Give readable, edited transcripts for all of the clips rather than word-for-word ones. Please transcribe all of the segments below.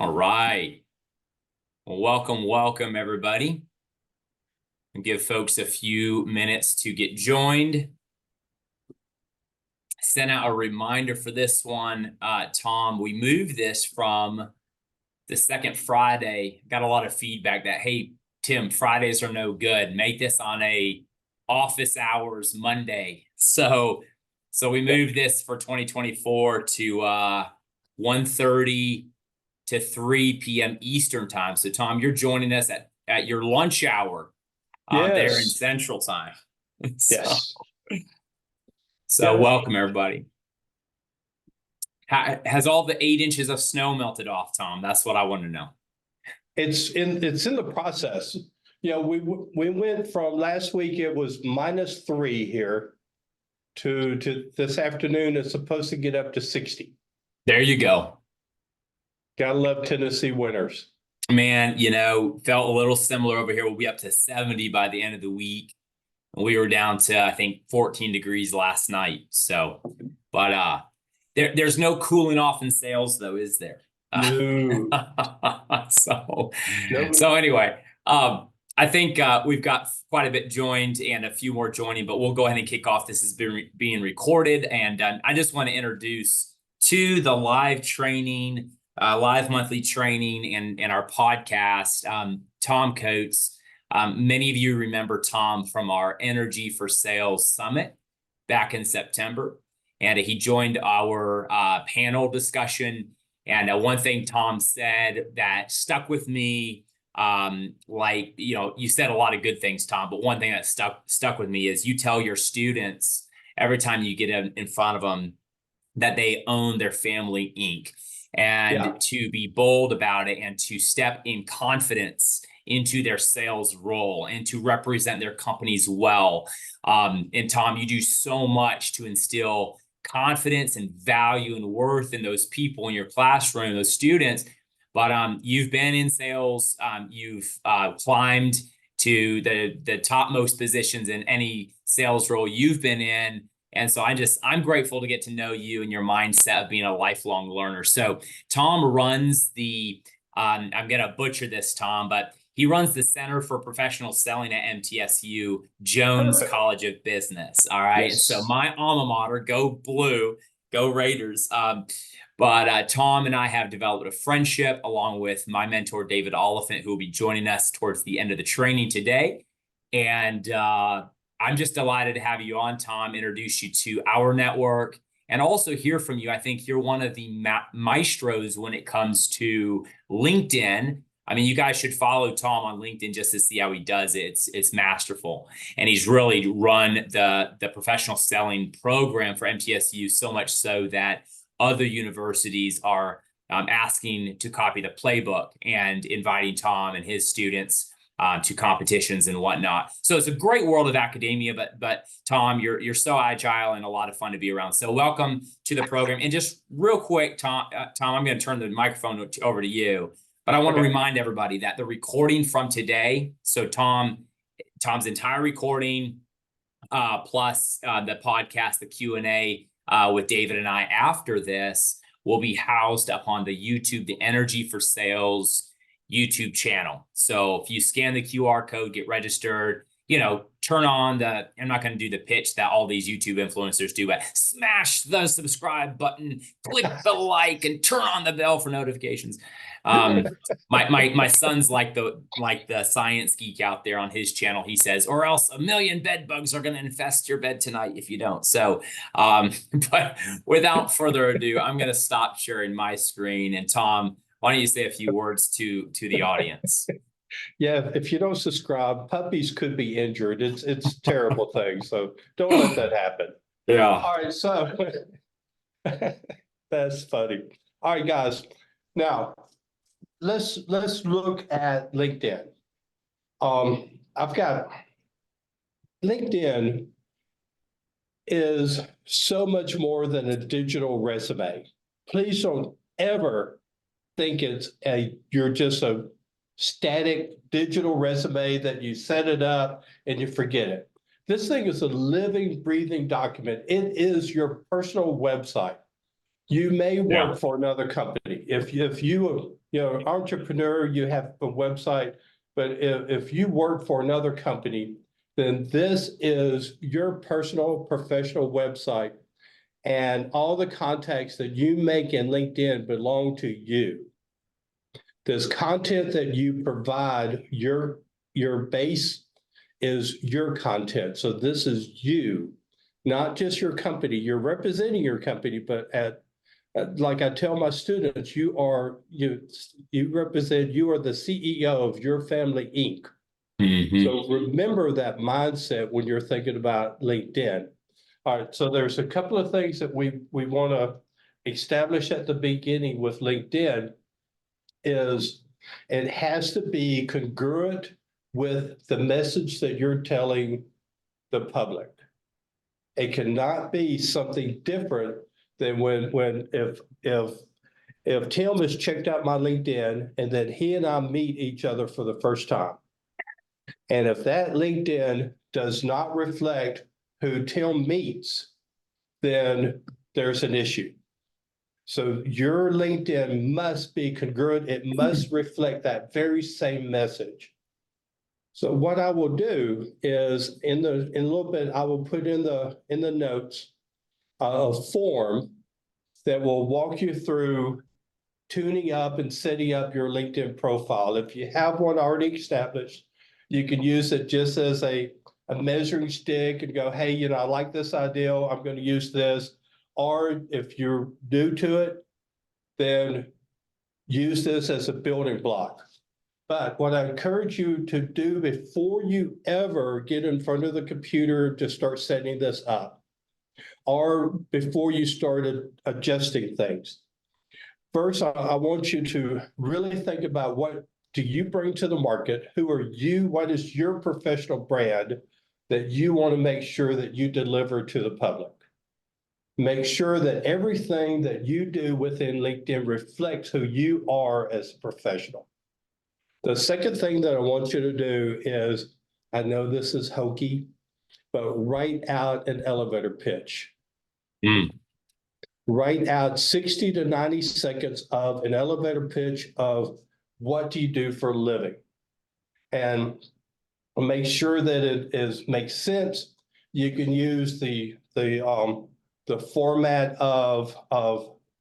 All right. Well, welcome, everybody. And give folks a few minutes to get joined. Sent out a reminder for this one, Thom. We moved this from the second Friday. Got a lot of feedback that, hey, Tim, Fridays are no good. Make this on a office hours Monday. So we moved this for 2024 to 1:30 to 3 p.m. Eastern time. So Thom, you're joining us at your lunch hour there in Yes. Central Time. Yes. So welcome, everybody. Has all the 8 inches of snow melted off, Thom? That's what I want to know. It's in the process. We went from last week, it was -3 here to this afternoon. It's supposed to get up to 60. There you go. Gotta love Tennessee winters. Man, felt a little similar over here. We'll be up to 70 by the end of the week. We were down to, I think, 14 degrees last night. So, but there's no cooling off in sales, though, is there? No. So anyway, I think we've got quite a bit joined and a few more joining, but we'll go ahead and kick off. This is being recorded, and I just want to introduce to the live training, live monthly training, and our podcast, Thom Coates. Many of you remember Thom from our Energy for Sales Summit back in September, and he joined our panel discussion. And one thing Thom said that stuck with me, you said a lot of good things, Thom, but one thing that stuck with me is you tell your students every time you get in front of them that they own their family Inc. And to be bold about it and to step in confidence into their sales role and to represent their companies well. And Thom, you do so much to instill confidence and value and worth in those people in your classroom, those students. But you've been in sales, you've climbed to the topmost positions in any sales role you've been in. And so I'm grateful to get to know you and your mindset of being a lifelong learner. So Thom runs I'm going to butcher this, Thom, but he runs the Center for Professional Selling at MTSU, Jones College of Business. All right. Yes. So my alma mater, go Blue, go Raiders. But Thom and I have developed a friendship along with my mentor, David Oliphant, who will be joining us towards the end of the training today. And I'm just delighted to have you on, Thom, introduce you to our network and also hear from you. I think you're one of the maestros when it comes to LinkedIn. I mean, you guys should follow Thom on LinkedIn just to see how he does it. It's masterful. And he's really run the professional selling program for MTSU so much so that other universities are asking to copy the playbook and inviting Thom and his students to competitions and whatnot. So it's a great world of academia, but Thom, you're so agile and a lot of fun to be around. So welcome to the program. And just real quick, Thom, I'm going to turn the microphone over to you. But I want to remind everybody that the recording from today, so Tom's entire recording, plus the podcast, the Q&A with David and I after this, will be housed up on the YouTube, the Energy for Sales YouTube channel. So if you scan the QR code, get registered, turn on I'm not going to do the pitch that all these YouTube influencers do, but smash the subscribe button, click the like, and turn on the bell for notifications. My son's like the science geek out there on his channel. He says, or else 1 million bed bugs are going to infest your bed tonight if you don't. So, but without further ado, I'm going to stop sharing my screen. And Thom, why don't you say a few words to the audience? Yeah, if you don't subscribe, puppies could be injured. It's a terrible thing. So don't let that happen. Yeah. All right. So that's funny. All right, guys. Now let's look at LinkedIn. I've got LinkedIn is so much more than a digital resume. Please don't ever think you're just a static digital resume that you set it up and you forget it. This thing is a living, breathing document. It is your personal website. You may Yeah. work for another company. If you entrepreneur, you have a website, but if you work for another company, then this is your personal professional website. And all the contacts that you make in LinkedIn belong to you. This content that you provide, your base is your content. So this is you, not just your company. You're representing your company, but like I tell my students, you are you represent, you are the CEO of your family Inc. So remember that mindset when you're thinking about LinkedIn. All right, so there's a couple of things that we want to establish at the beginning with LinkedIn is it has to be congruent with the message that you're telling the public. It cannot be something different than if Tim has checked out my LinkedIn and then he and I meet each other for the first time. And if that LinkedIn does not reflect who Tim meets, then there's an issue. So your LinkedIn must be congruent. It must reflect that very same message. So what I will do is in a little bit, I will put in the notes a form that will walk you through tuning up and setting up your LinkedIn profile. If you have one already established, you can use it just as a measuring stick and go, hey, I like this idea. I'm going to use this. Or if you're new to it, then use this as a building block. But what I encourage you to do before you ever get in front of the computer to start setting this up, or before you started adjusting things, first, I want you to really think about what do you bring to the market? Who are you? What is your professional brand that you want to make sure that you deliver to the public? Make sure that everything that you do within LinkedIn reflects who you are as a professional. The second thing that I want you to do is, I know this is hokey, but write out an elevator pitch. Write out 60 to 90 seconds of an elevator pitch of what do you do for a living, and make sure that it makes sense. You can use the format of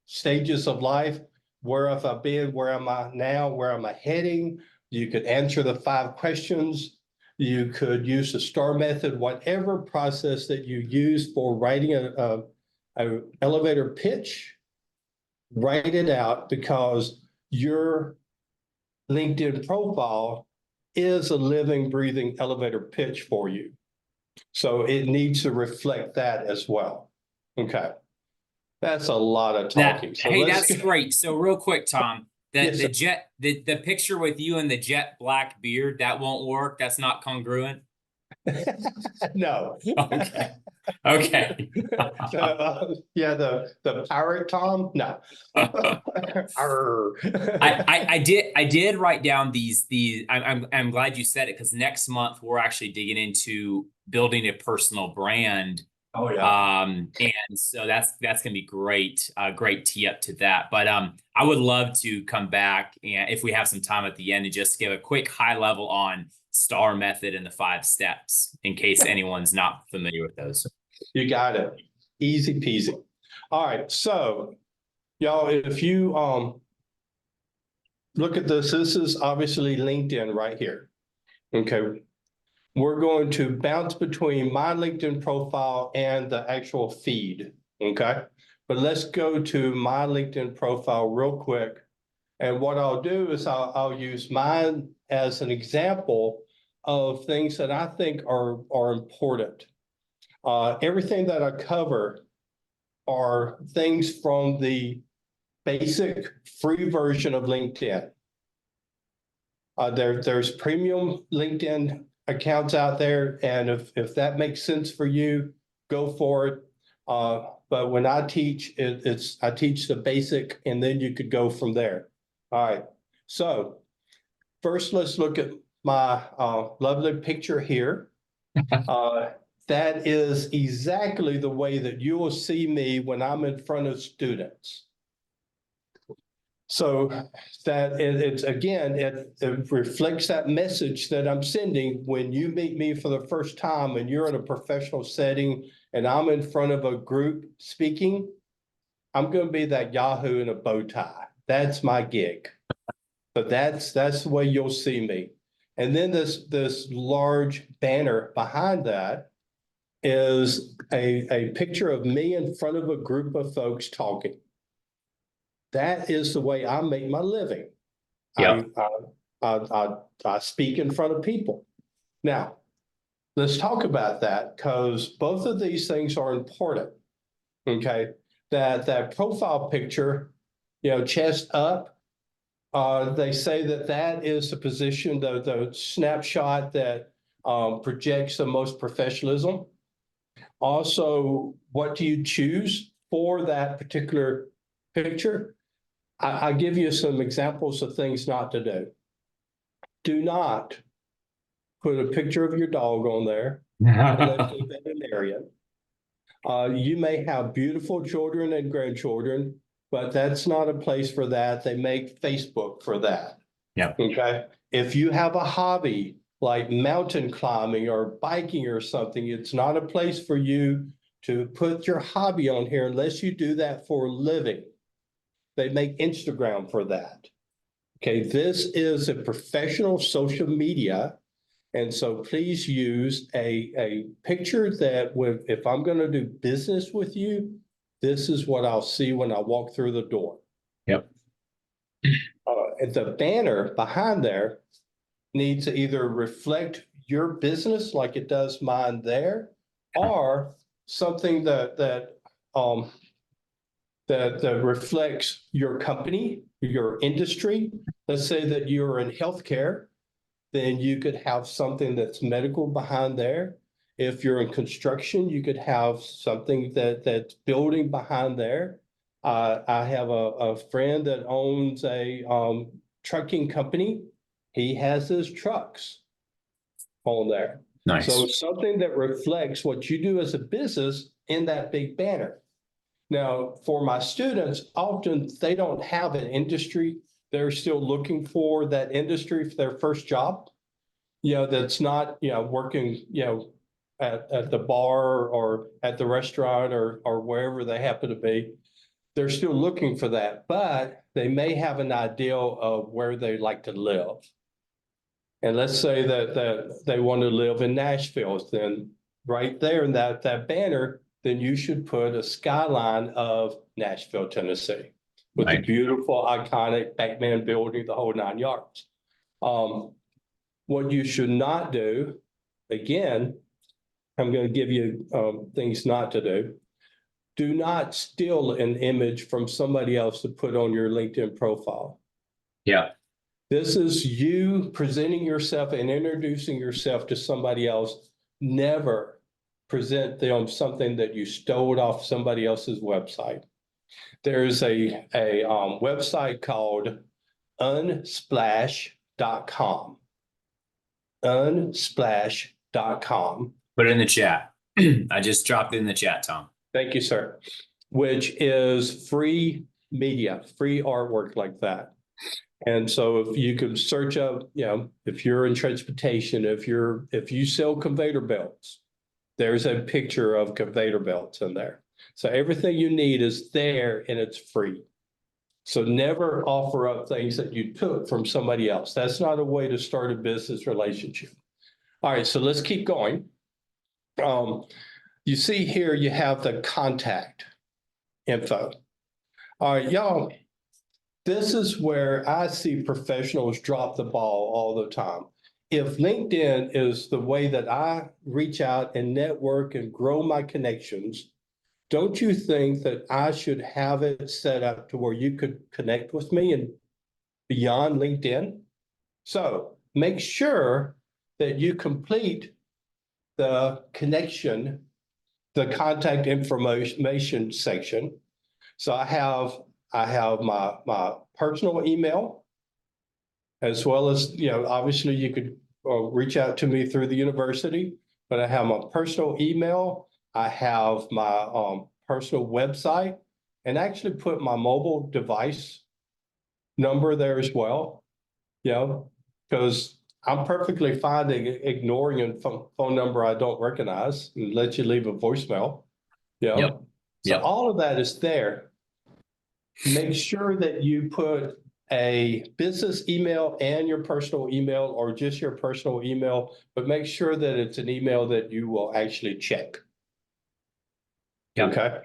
stages of life. Where have I been? Where am I now? Where am I heading? You could answer the 5 questions. You could use the STAR method, whatever process that you use for writing an elevator pitch, write it out, because your LinkedIn profile is a living, breathing elevator pitch for you. So it needs to reflect that as well. Okay. That's a lot of talking. Hey, that's great. So real quick, Thom, Yes, the picture with you and the jet black beard, that won't work. That's not congruent. No. Okay. Okay. Yeah, the pirate Thom? No. I did write down these I'm glad you said it, because next month we're actually digging into building a personal brand. Oh yeah. And so that's gonna be great, great tee up to that. But I would love to come back, and if we have some time at the end, and just give a quick high level on STAR method and the 5 steps, in case anyone's not familiar with those. You got it. Easy peasy. All right. So y'all, if you look at this is obviously LinkedIn right here. Okay. We're going to bounce between my LinkedIn profile and the actual feed. Okay. But let's go to my LinkedIn profile real quick. And what I'll do is I'll use mine as an example of things that I think are important. Everything that I cover are things from the basic free version of LinkedIn. There's premium LinkedIn accounts out there, and if that makes sense for you, go for it. But when I teach, I teach the basic, and then you could go from there. All right. So first, let's look at my lovely picture here. that is exactly the way that you will see me when I'm in front of students. So that it's again, it reflects that message that I'm sending when you meet me for the first time and you're in a professional setting and I'm in front of a group speaking. I'm going to be that Yahoo in a bow tie. That's my gig. But that's the way you'll see me. And then this large banner behind that is a picture of me in front of a group of folks talking. That is the way I make my living. Yeah. I speak in front of people. Now, let's talk about that because both of these things are important. Okay, that profile picture, chest up. They say that is the position, the snapshot that projects the most professionalism. Also, what do you choose for that particular picture? I'll give you some examples of things not to do. Do not put a picture of your dog on there unless you're a veterinarian. You may have beautiful children and grandchildren, but that's not a place for that. They make Facebook for that. Yeah. Okay. If you have a hobby like mountain climbing or biking or something, it's not a place for you to put your hobby on here unless you do that for a living. They make Instagram for that. Okay, this is a professional social media. And so please use a picture that if I'm going to do business with you, this is what I'll see when I walk through the door. Yep. And the banner behind there needs to either reflect your business like it does mine there, or something that reflects your company, your industry. Let's say that you're in healthcare, then you could have something that's medical behind there. If you're in construction, you could have something that's building behind there. I have a friend that owns a trucking company. He has his trucks on there. Nice. So something that reflects what you do as a business in that big banner. Now, for my students, often they don't have an industry. They're still looking for that industry for their first job. That's not, working, at the bar or at the restaurant or wherever they happen to be. They're still looking for that, but they may have an idea of where they like to live. And let's say that they want to live in Nashville, then right there in that banner, then you should put a skyline of Nashville, Tennessee, with the beautiful, iconic Batman building, the whole 9 yards. What you should not do, again, I'm going to give you things not to do. Do not steal an image from somebody else to put on your LinkedIn profile. Yeah. This is you presenting yourself and introducing yourself to somebody else. Never present them something that you stole off somebody else's website. There's a website called unsplash.com. Unsplash.com. Put it in the chat. I just dropped it in the chat, Thom. Thank you, sir. Which is free media, free artwork like that. And so if you could search up, if you're in transportation, if you sell conveyor belts, there's a picture of conveyor belts in there. So everything you need is there and it's free. So never offer up things that you took from somebody else. That's not a way to start a business relationship. All right, so let's keep going. You see here, you have the contact info. All right, y'all, this is where I see professionals drop the ball all the time. If LinkedIn is the way that I reach out and network and grow my connections, don't you think that I should have it set up to where you could connect with me and beyond LinkedIn? So make sure that you complete the connection, the contact information section. So I have my personal email, as well as, obviously you could reach out to me through the university, but I have my personal email. I have my personal website, and actually put my mobile device number there as well. You know, because I'm perfectly fine ignoring a phone number I don't recognize and let you leave a voicemail. You know, Yep. so Yep. all of that is there. Make sure that you put a business email and your personal email, or just your personal email, but make sure that it's an email that you will actually check. Yep. Okay.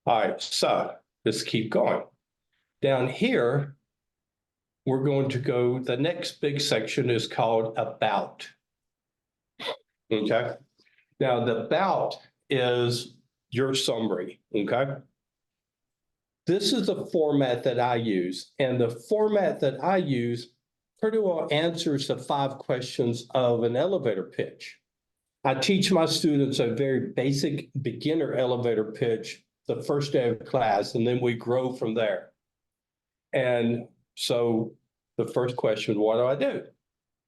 All right. So let's keep going. Down here, we're going to go, the next big section is called About. Okay. Now, the About is your summary. Okay. This is the format that I use, and the format that I use pretty well answers the 5 questions of an elevator pitch. I teach my students a very basic beginner elevator pitch the first day of class, and then we grow from there. And so the first question, what do I do?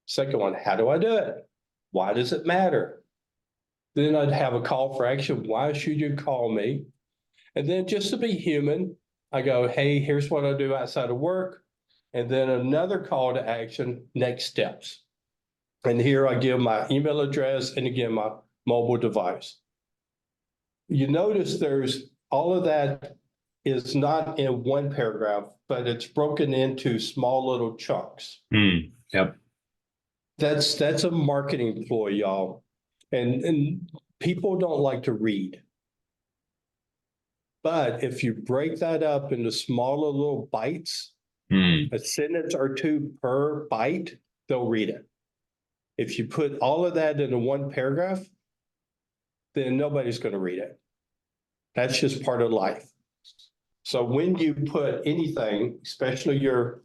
Second one, how do I do it? Why does it matter? Then I'd have a call for action. Why should you call me? And then, just to be human, I go, hey, here's what I do outside of work. And then another call to action, next steps. And here I give my email address and again, my mobile device. You notice there's all of that is not in one paragraph, but it's broken into small little chunks. Yep. That's a marketing ploy, y'all. And people don't like to read. But if you break that up into smaller little bites, a sentence or 2 per bite, they'll read it. If you put all of that into one paragraph, then nobody's going to read it. That's just part of life. So when you put anything, especially your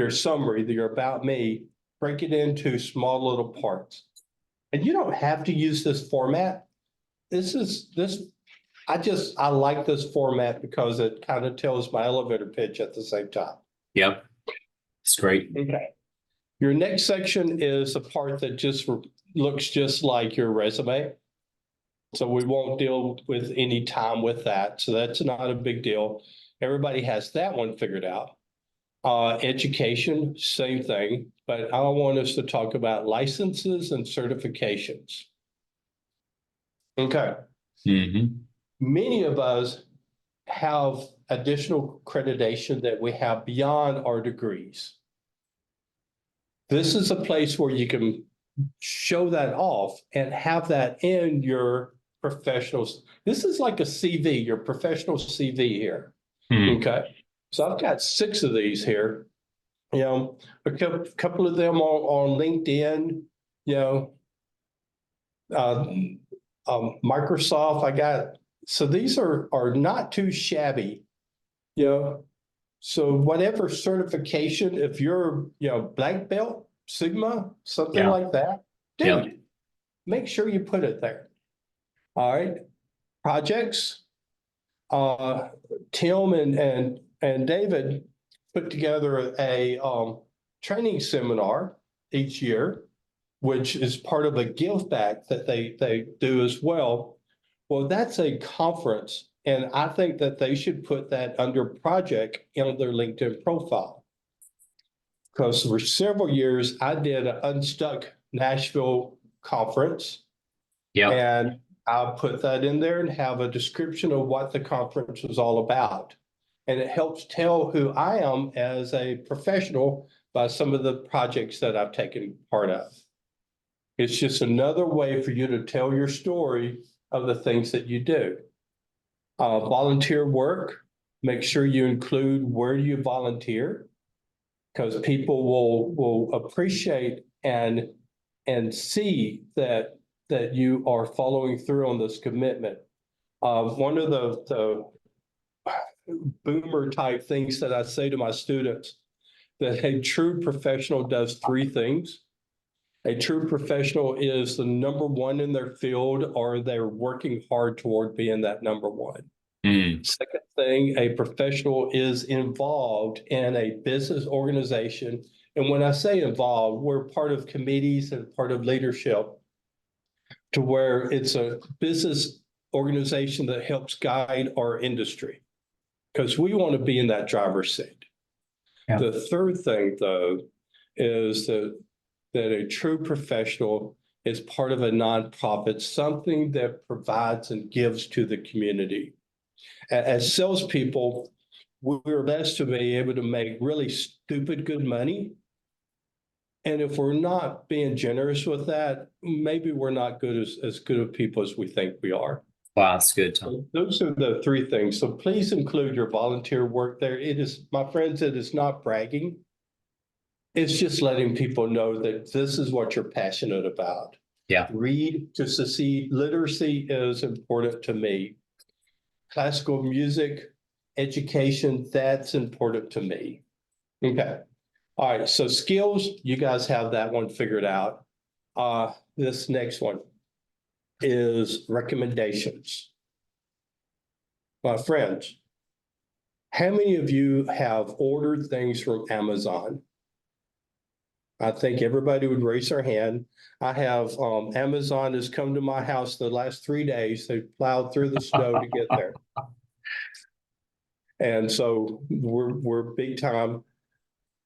summary, your about me, break it into small little parts. And you don't have to use this format. I like this format because it kind of tells my elevator pitch at the same time. Yep. It's great. Okay. Your next section is a part that just looks just like your resume. So we won't deal with any time with that. So that's not a big deal. Everybody has that one figured out. Education, same thing, but I want us to talk about licenses and certifications. Okay. Many of us have additional accreditation that we have beyond our degrees. This is a place where you can show that off and have that in your professionals. This is like a CV, your professional CV here. Okay. So I've got 6 of these here. You know, a couple of them on LinkedIn, you know, Microsoft, I got, so these are not too shabby, you know. So whatever certification, if you're, you know, black belt, Sigma, something like that, dude, make sure you put it there. All right. Projects. Tim and David put together a training seminar each year, which is part of a give back that they do as well. Well, that's a conference, and I think that they should put that under project in their LinkedIn profile. Because for several years, I did an Unstuck Nashville conference. And I'll put that in there and have a description of what the conference was all about. And it helps tell who I am as a professional by some of the projects that I've taken part of. It's just another way for you to tell your story of the things that you do. Volunteer work, make sure you include where you volunteer, because people will appreciate and see that you are following through on this commitment. One of the boomer type things that I say to my students, that a true professional does 3 things. A true professional is the number 1 in their field, or they're working hard toward being that number 1. Second thing, a professional is involved in a business organization. And when I say involved, we're part of committees and part of leadership. to where it's a business organization that helps guide our industry. Because we want to be in that driver's seat. Yeah. The third thing, though, is that a true professional is part of a nonprofit, something that provides and gives to the community. As salespeople, we're blessed to be able to make really stupid good money. And if we're not being generous with that, maybe we're not as good of people as we think we are. Wow, that's good, Thom. So those are the three things. So please include your volunteer work there. It is, my friends, it is not bragging. It's just letting people know that this is what you're passionate about. Yeah. Read to succeed. Literacy is important to me. Classical music, education, that's important to me. Okay. All right. So skills, you guys have that one figured out. This next one is recommendations. My friends, how many of you have ordered things from Amazon? I think everybody would raise their hand. I have, Amazon has come to my house the last 3 days. They plowed through the snow to get there. And so we're big time.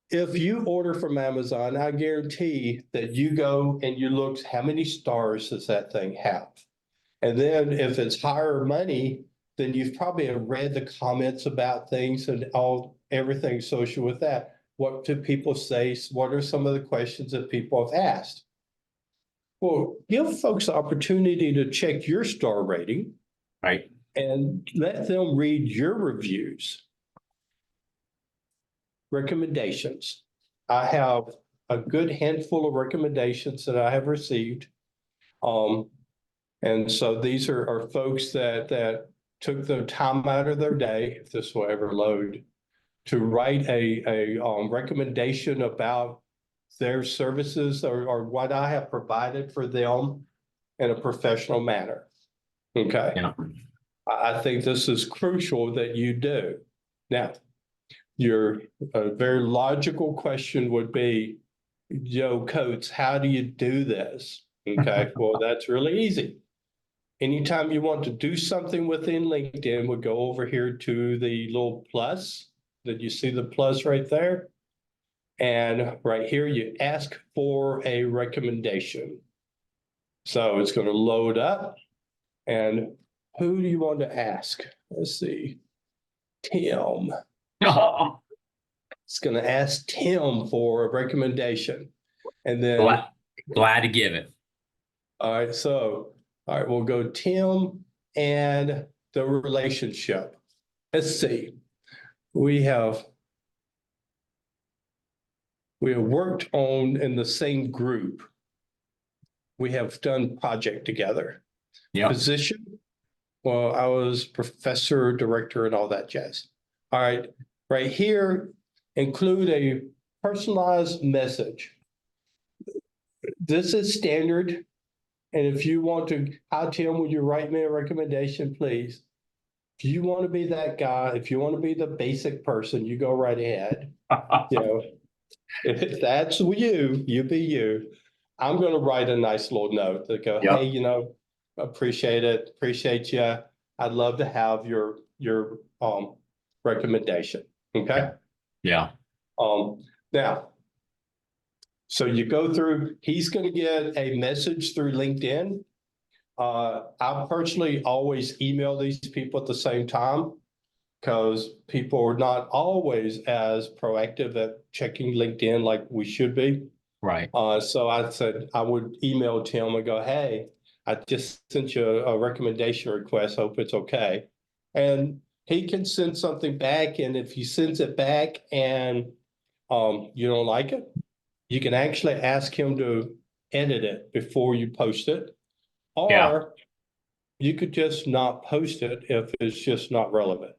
If you order from Amazon, I guarantee that you go and you look, how many stars does that thing have? And then if it's higher money, then you've probably read the comments about things and everything associated with that. What do people say? What are some of the questions that people have asked? Well, give folks the opportunity to check your star rating. Right. And let them read your reviews. Recommendations. I have a good handful of recommendations that I have received. And so these are folks that took the time out of their day, if this will ever load, to write a recommendation about their services or what I have provided for them in a professional manner. Okay. Yeah. I think this is crucial that you do. Now, a very logical question would be, Joe Coates, how do you do this? Okay, well, that's really easy. Anytime you want to do something within LinkedIn, we'll go over here to the little plus. Did you see the plus right there? And right here, you ask for a recommendation. So it's going to load up. And who do you want to ask? Let's see. Tim. Oh, It's going to ask Tim for a recommendation. And then, glad to give it. all right, we'll go Tim and the relationship. Let's see. We have worked on in the same group. We have done project together. Yeah. Position. Well, I was professor, director, and all that jazz. All right, right here, include a personalized message. This is standard. And if you want to, hi Tim, would you write me a recommendation, please? If you want to be that guy, if you want to be the basic person, you go right ahead. You know, if that's you, you be you. I'm going to write a nice little note that go, Yep. hey, you know, appreciate it, appreciate you. I'd love to have your recommendation. Okay. Yeah. Now, so you go through, he's going to get a message through LinkedIn. I personally always email these people at the same time because people are not always as proactive at checking LinkedIn like we should be. Right. So I said I would email Tim and go, hey, I just sent you a recommendation request. Hope it's okay. And he can send something back. And if he sends it back and you don't like it, you can actually ask him to edit it before you post it. Or you could just not post it if it's just not relevant.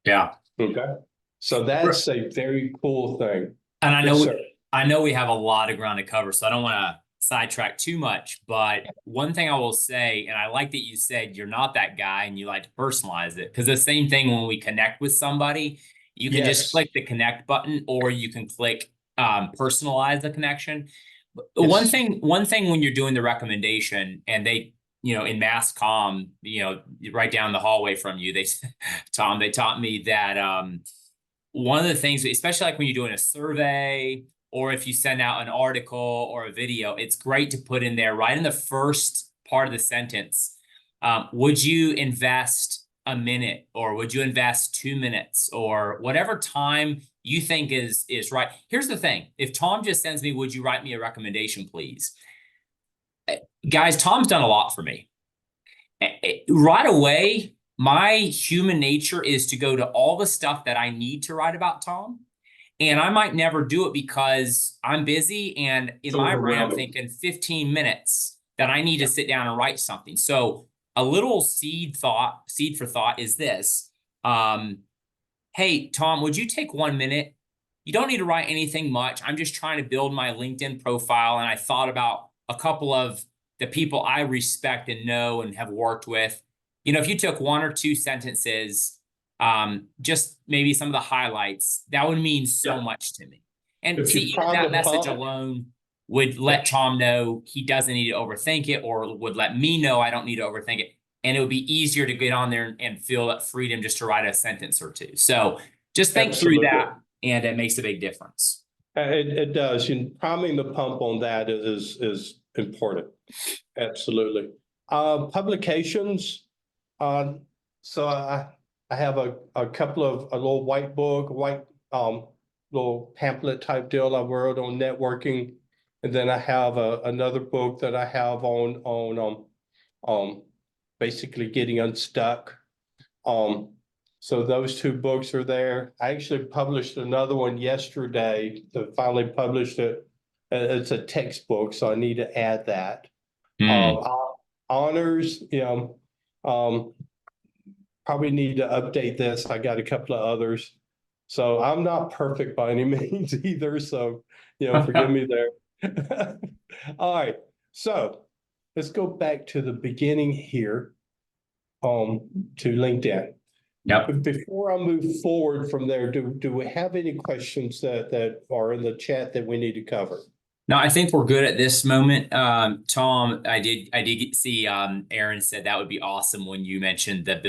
Yeah. Okay. So that's a very cool thing. And I know, Yes, sir. I know we have a lot of ground to cover, so I don't want to sidetrack too much, but one thing I will say, and I like that you said you're not that guy and you like to personalize it, because the same thing when we connect with somebody, you can just Yes. click the connect button or you can click personalize the connection. It's One thing when you're doing the recommendation and they, in Mass Comm, right down the hallway from you, Thom, they taught me that, one of the things, especially like when you're doing a survey or if you send out an article or a video, it's great to put in there right in the first part of the sentence. Would you invest a minute, or would you invest 2 minutes, or whatever time you think is right? Here's the thing. If Thom just sends me, would you write me a recommendation, please? Guys, Thom's done a lot for me. Right away, my human nature is to go to all the stuff that I need to write about Thom. And I might never do it because I'm busy. And in my brain, I'm overwhelming. thinking 15 minutes that I need to sit down and write something. So a little seed for thought is this. Hey, Thom, would you take 1 minute? You don't need to write anything much. I'm just trying to build my LinkedIn profile. And I thought about a couple of the people I respect and know and have worked with. If you took 1 or 2 sentences, just maybe some of the highlights, that would mean so Yeah. much to me. And If see, you even prime that the message pump, alone would yeah, let Thom know he doesn't need to overthink it, or would let me know I don't need to overthink it. And it would be easier to get on there and feel that freedom just to write a sentence or two. So just think through absolutely. that, and it makes a big difference. It does. Priming the pump on that is important. Absolutely. Publications. Uh, so I have a couple of a little white book, little pamphlet type deal I wrote on networking, and then I have another book that I have on basically getting unstuck. So those two books are there. I actually published another one yesterday, finally published it. It's a textbook, so I need to add that. Mm. Honors, probably need to update this. I got a couple of others. So I'm not perfect by any means either. So, forgive me there. All right. So let's go back to the beginning here, to LinkedIn. Yep. But before I move forward from there, do we have any questions that are in the chat that we need to cover? No, I think we're good at this moment. Thom, I did see Aaron said that would be awesome when you mentioned the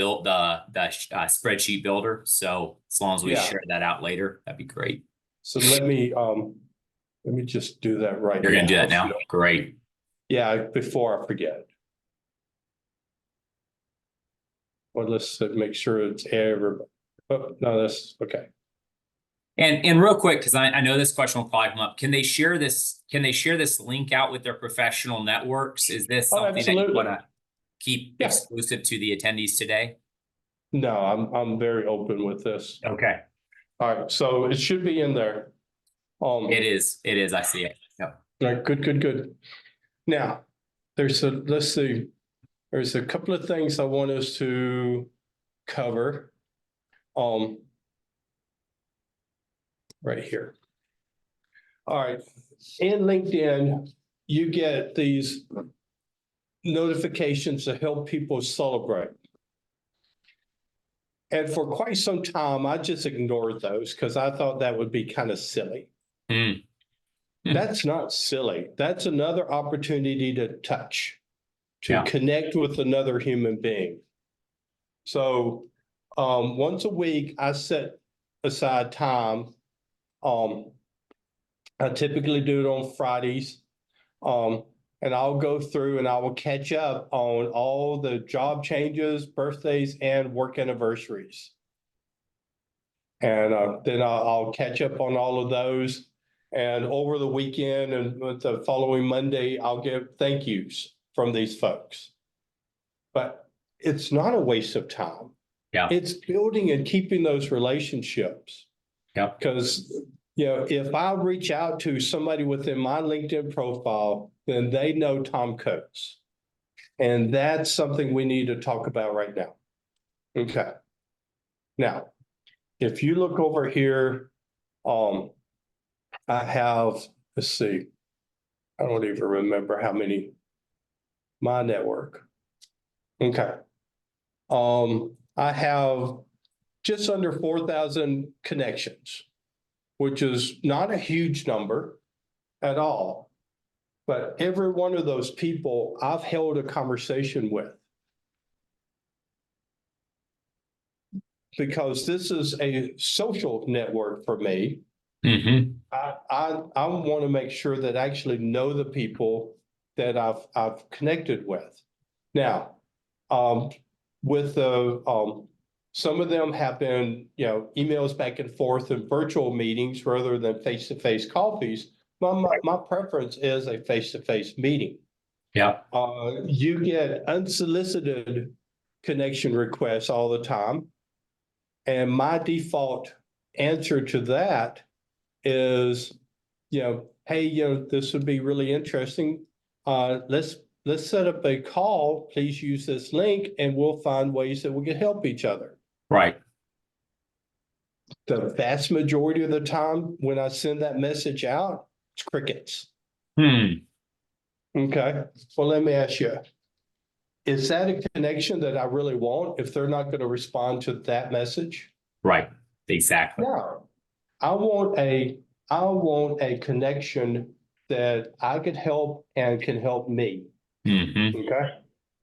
spreadsheet builder. So as long as we Yeah. share that out later, that'd be great. So let me just do that right You're now. gonna do that now? Great. Yeah, before I forget. Well, let's make sure it's everybody. Oh, no, that's okay. And real quick, because I know this question will probably come up. Can they share this link out with their professional networks? Is this Oh, something that you absolutely. want to keep Yeah. exclusive to the attendees today? No, I'm very open with this. Okay. All right, so it should be in there. It is. I see it. Yep. All right, good. Now, let's see. There's a couple of things I want us to cover. Right here. All right, in LinkedIn, you get these notifications to help people celebrate. And for quite some time, I just ignored those because I thought that would be kind of silly. Mm. That's not silly. That's another opportunity to touch, to Yeah. connect with another human being. So once a week, I set aside time. I typically do it on Fridays. And I'll go through and I will catch up on all the job changes, birthdays, and work anniversaries. And then I'll catch up on all of those. And over the weekend and the following Monday, I'll give thank yous from these folks. But it's not a waste of time. Yeah. It's building and keeping those relationships. Yeah. Because, if I reach out to somebody within my LinkedIn profile, then they know Thom Coates. And that's something we need to talk about right now. Okay. Now, if you look over here, I have, let's see, I don't even remember how many, my network. Okay. I have just under 4,000 connections, which is not a huge number at all. But every one of those people I've held a conversation with. Because this is a social network for me. Mm-hmm. I want to make sure that I actually know the people that I've connected with. Now, with the some of them have been, emails back and forth and virtual meetings rather than face-to-face coffees. My preference is a face-to-face meeting. Yeah. You get unsolicited connection requests all the time. And my default answer to that is, hey, this would be really interesting. Let's set up a call. Please use this link and we'll find ways that we can help each other. Right. The vast majority of the time when I send that message out, it's crickets. Okay. Well, let me ask you, is that a connection that I really want if they're not going to respond to that message? Right. Exactly. No. I want a connection that I could help and can help me. Mm-hmm. Okay.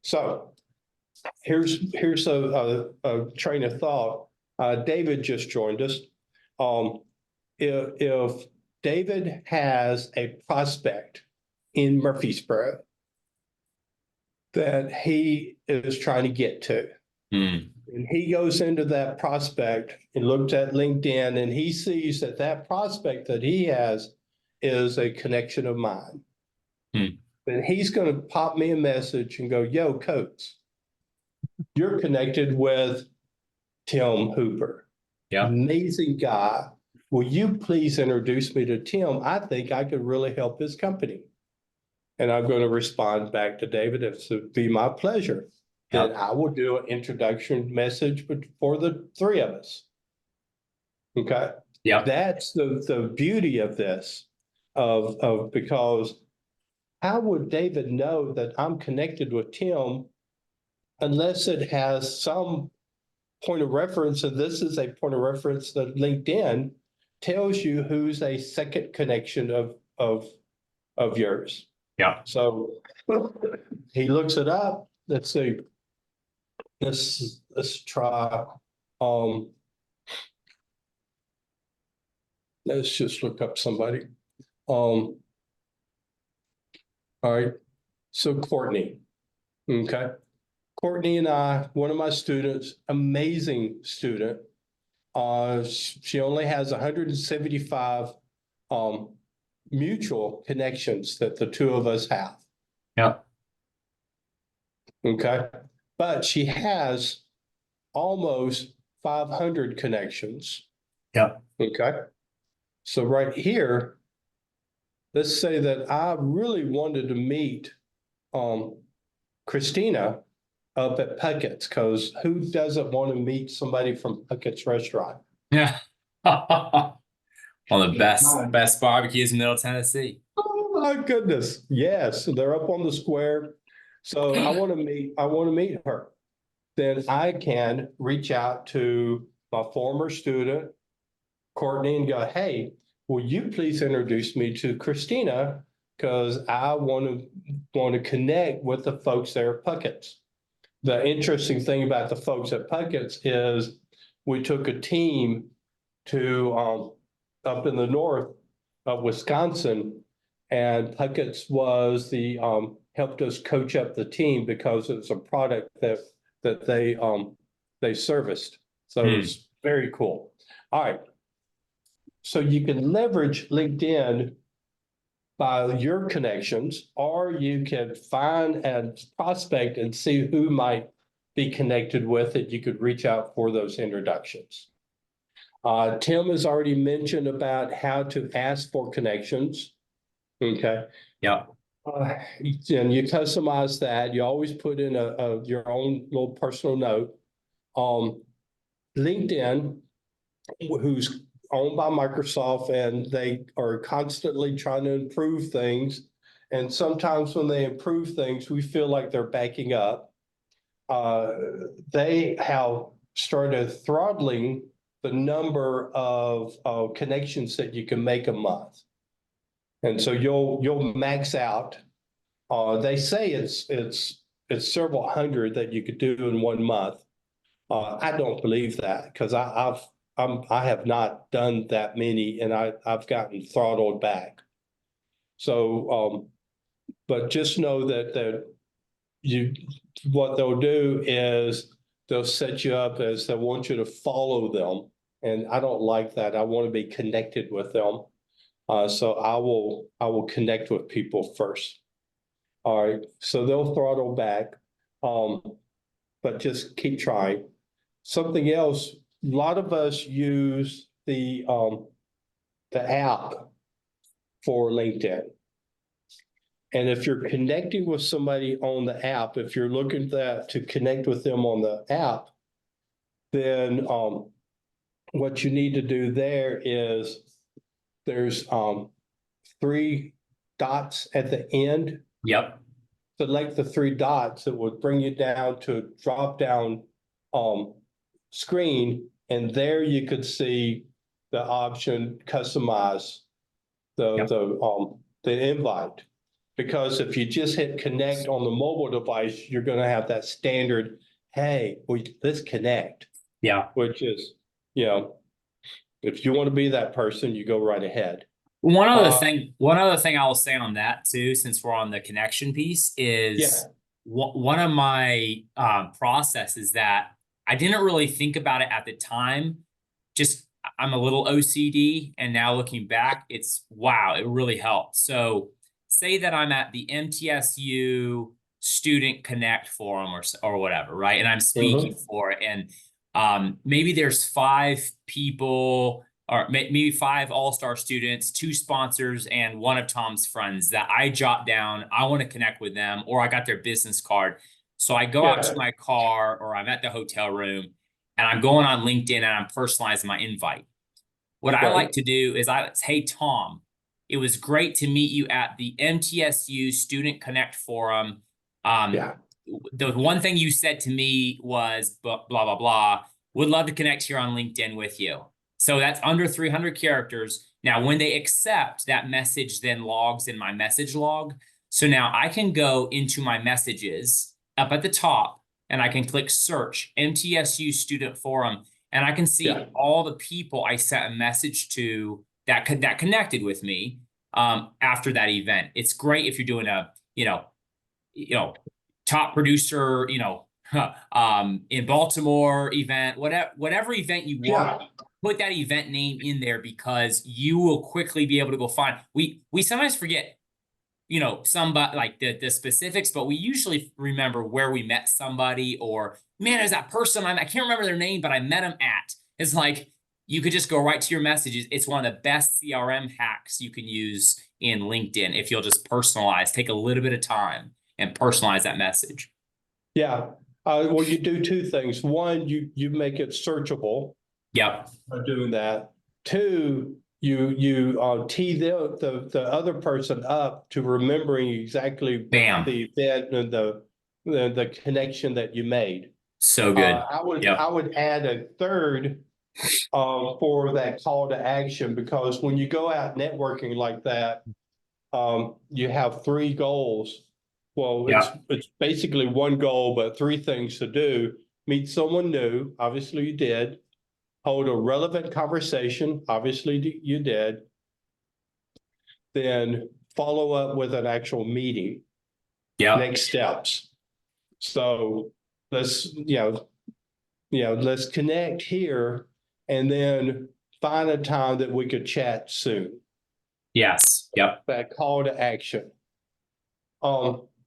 So here's a train of thought. David just joined us. If David has a prospect in Murfreesboro that he is trying to get to, and he goes into that prospect and looks at LinkedIn and he sees that that prospect that he has is a connection of mine. Then he's going to pop me a message and go, yo, Coates, you're connected with Tim Hooper. Yeah. Amazing guy. Will you please introduce me to Tim? I think I could really help his company. And I'm going to respond back to David. It would be my pleasure. That I will do an introduction message for the three of us. Okay. Yeah. That's the beauty of this, because how would David know that I'm connected with Tim unless it has some point of reference? And this is a point of reference that LinkedIn tells you who's a second connection of yours. Yeah. So he looks it up. Let's see. Let's try. Let's just look up somebody. All right. So Courtney. Okay. Courtney and I, one of my students, amazing student. She only has 175 mutual connections that the two of us have. Yeah. Okay. But she has almost 500 connections. Yeah. Okay. So right here, let's say that I really wanted to meet Christina up at Puckett's, because who doesn't want to meet somebody from Puckett's restaurant? Yeah. One of the best barbecues in Middle Tennessee. Oh my goodness. Yes, they're up on the square. So I want to meet her. Then I can reach out to my former student, Courtney, and go, hey, will you please introduce me to Christina? Because I want to connect with the folks there at Puckett's. The interesting thing about the folks at Puckett's is we took a team to up in the north of Wisconsin, and Puckett's was the helped us coach up the team because it's a product that they serviced. So it's very cool. All right. So you can leverage LinkedIn by your connections, or you can find a prospect and see who might be connected with it. You could reach out for those introductions. Tim has already mentioned about how to ask for connections. Okay. Yeah. And you customize that. You always put in your own little personal note. LinkedIn, who's owned by Microsoft, and they are constantly trying to improve things. And sometimes when they improve things, we feel like they're backing up. They have started throttling the number of connections that you can make a month. And so you'll max out. They say it's several hundred that you could do in 1 month. I don't believe that because I have not done that many and I've gotten throttled back. So, but just know that what they'll do is they'll set you up as they want you to follow them. And I don't like that. I want to be connected with them. So I will connect with people first. All right, so they'll throttle back, but just keep trying. Something else, a lot of us use the app for LinkedIn. And if you're connecting with somebody on the app, if you're looking to connect with them on the app, then what you need to do there is there's 3 dots at the end. Yep. Select the 3 dots. It would bring you down to a drop down screen, and there you could see the option customize the invite. Because if you just hit connect on the mobile device, you're going to have that standard, hey, let's connect. Yeah. Which is, if you want to be that person, you go right ahead. One other thing I will say on that too, since we're on the connection piece, is one of my processes that I didn't really think about it at the time. Just I'm a little OCD, and now looking back, it's wow, it really helped. So say that I'm at the MTSU Student Connect Forum or whatever, right? And I'm speaking for it, and maybe there's 5 people, or maybe 5 all-star students, 2 sponsors, and 1 of Tom's friends that I jot down. I want to connect with them, or I got their business card. So I go out to my car, or I'm at the hotel room, and I'm going on LinkedIn and I'm personalizing my invite. What I like to do is hey, Thom, it was great to meet you at the MTSU Student Connect Forum. The one thing you said to me was blah, blah, blah. Would love to connect here on LinkedIn with you. So that's under 300 characters. Now, when they accept, that message then logs in my message log. So now I can go into my messages up at the top, and I can click search MTSU Student Forum, and I can see all the people I sent a message to that connected with me after that event. It's great if you're doing a top producer in Baltimore event, whatever event you want. Put that event name in there, because you will quickly be able to go find. We sometimes forget, somebody like the specifics, but we usually remember where we met somebody, or man, there's that person I can't remember their name, but I met them at. It's like you could just go right to your messages. It's one of the best CRM hacks you can use in LinkedIn if you'll just personalize, take a little bit of time and personalize that message. Yeah. Well, you do 2 things. One, you make it searchable. Yep. By doing that. 2, you tee the other person up to remembering exactly the event and the connection that you made. So good. I would add a 3rd for that call to action, because when you go out networking like that, you have 3 goals. Well, it's basically 1 goal, but 3 things to do. Meet someone new, obviously you did. Hold a relevant conversation, obviously you did. Then follow up with an actual meeting. Next steps. So let's let's connect here, and then find a time that we could chat soon. Yes. Yep. That call to action.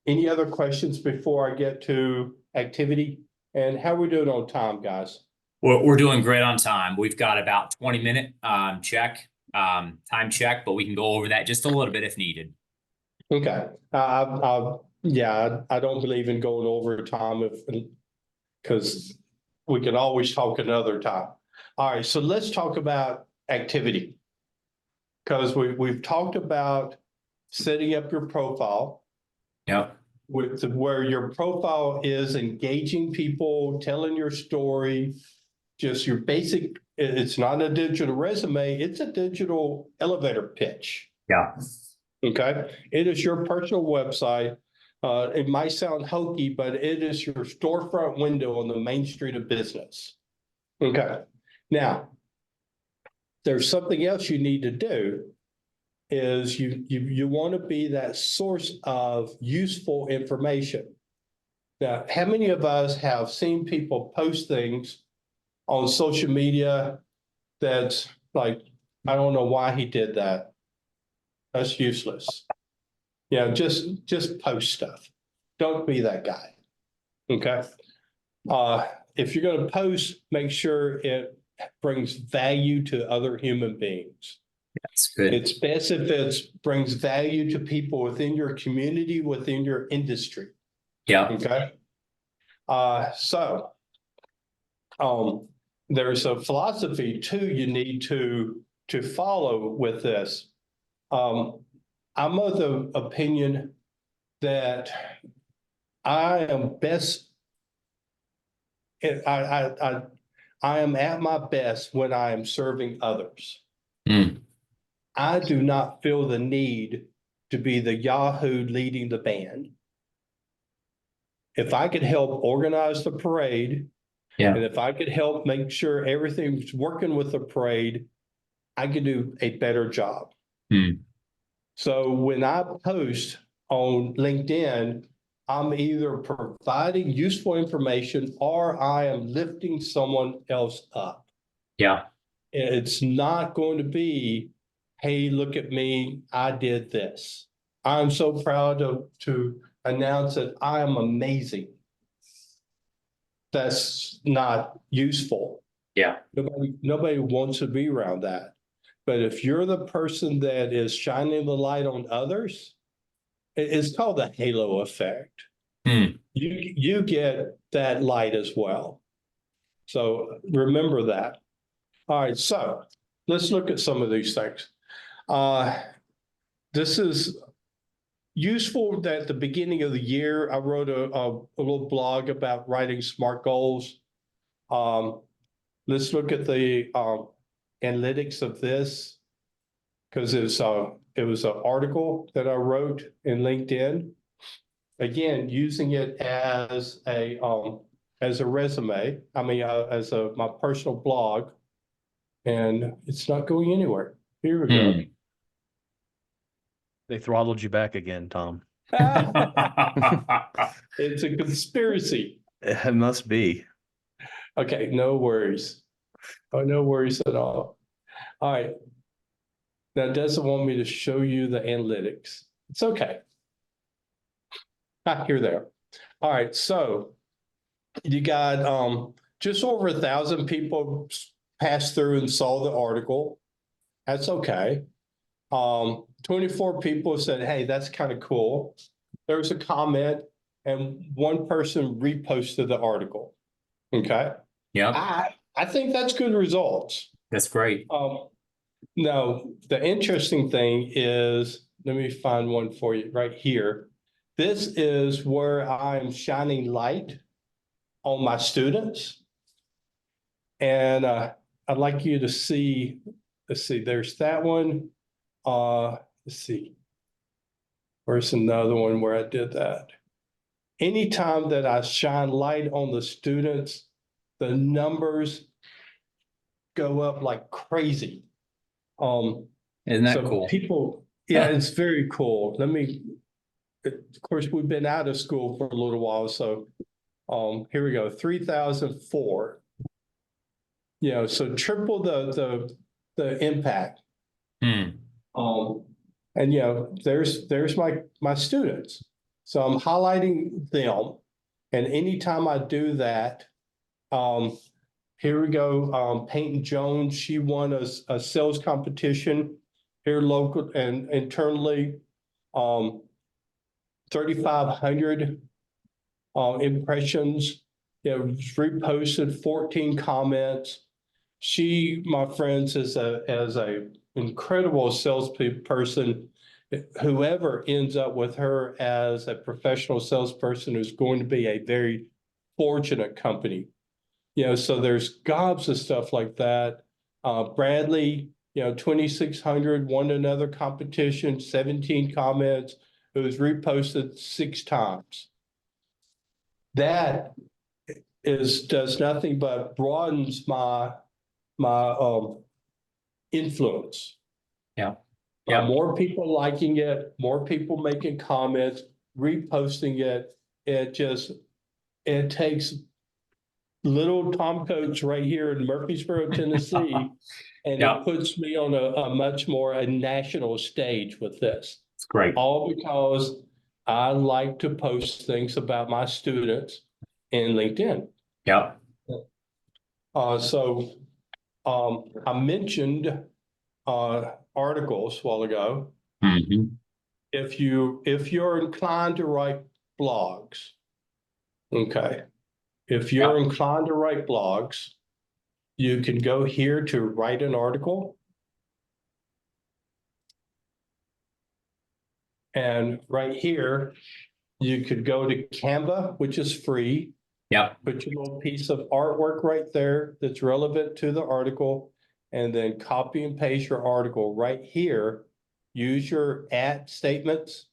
Any other questions before I get to activity? And how are we doing on time, guys? We're doing great on time. We've got about 20-minute time check, but we can go over that just a little bit if needed. Okay. I don't believe in going over time because we can always talk another time. All right, so let's talk about activity, because we've talked about setting up your profile. Yep. Where your profile is engaging people, telling your story, just your basic. It's not a digital resume, it's a digital elevator pitch. Yeah. Okay, it is your personal website. It might sound hokey, but it is your storefront window on the main street of business. Okay, now there's something else you need to do is you want to be that source of useful information. Now, how many of us have seen people post things on social media that's like, I don't know why he did that. That's useless. Yeah, just post stuff. Don't be that guy. Okay. If you're going to post, make sure it brings value to other human beings. That's good. It's best if it brings value to people within your community, within your industry. Yeah. Okay. So there's a philosophy too you need to follow with this. I'm of the opinion that I am best. I am at my best when I am serving others. Mm. I do not feel the need to be the Yahoo leading the band. If I could help organize the parade, Yeah. and if I could help make sure everything's working with the parade, I could do a better job. Mm. So when I post on LinkedIn, I'm either providing useful information or I am lifting someone else up. Yeah. It's not going to be, hey, look at me, I did this. I'm so proud to announce that I am amazing. That's not useful. Yeah. Nobody wants to be around that. But if you're the person that is shining the light on others, it's called the halo effect. Mm. You get that light as well. So remember that. All right, so let's look at some of these things. This is useful at the beginning of the year. I wrote a little blog about writing SMART goals. Let's look at the analytics of this because it was an article that I wrote in LinkedIn. Again, using it as a resume. I mean, as my personal blog, and it's not going anywhere. Here we go. Mm. They throttled you back again, Thom. It's a conspiracy. It must be. Okay, no worries. Oh, no worries at all. All right. Now, it doesn't want me to show you the analytics. It's okay. Here there. All right, so you got just over 1,000 people passed through and saw the article. That's okay. 24 people said, hey, that's kind of cool. There was a comment and one person reposted the article. Okay. Yeah. I think that's good results. That's great. Now, the interesting thing is, let me find one for you right here. This is where I'm shining light on my students. And I'd like you to see, let's see, there's that one. Let's see. Where's another one where I did that? Anytime that I shine light on the students, the numbers go up like crazy. Isn't that So cool? people, yeah, it's very cool. Of course, we've been out of school for a little while, so here we go, 3,004. You know, so triple the impact. Mm. And you know, there's my students. So I'm highlighting them, and anytime I do that, here we go. Peyton Jones, she won a sales competition here local and internally. 3,500 impressions. You know, reposted 14 comments. She, my friends, is a incredible salesperson. Whoever ends up with her as a professional salesperson is going to be a very fortunate company. You know, so there's gobs of stuff like that. Bradley, 2,600 won another competition, 17 comments. It was reposted 6 times. That does nothing but broadens my influence. Yeah. Yeah. More people liking it, more people making comments, reposting it. It takes little Thom Coach right here in Murfreesboro, Tennessee, and Yeah. it puts me on a much more a national stage with this. It's great. All because I like to post things about my students in LinkedIn. Yeah. I mentioned articles a while ago. Mm-hmm. If you're inclined to write blogs, okay. If you're inclined to write blogs, you can go here to write an article. And right here, you could go to Canva, which is free. Yep. Put your little piece of artwork right there that's relevant to the article, and then copy and paste your article right here. Use your @ statements,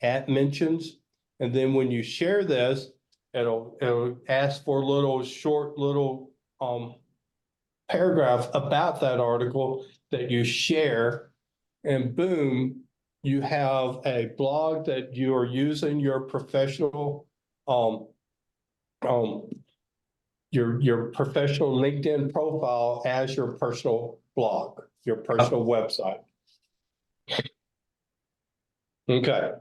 @ mentions, and then when you share this, it'll ask for a short little paragraph about that article that you share, and boom, you have a blog that you are using your professional your professional LinkedIn profile as your personal blog, your personal website. Okay.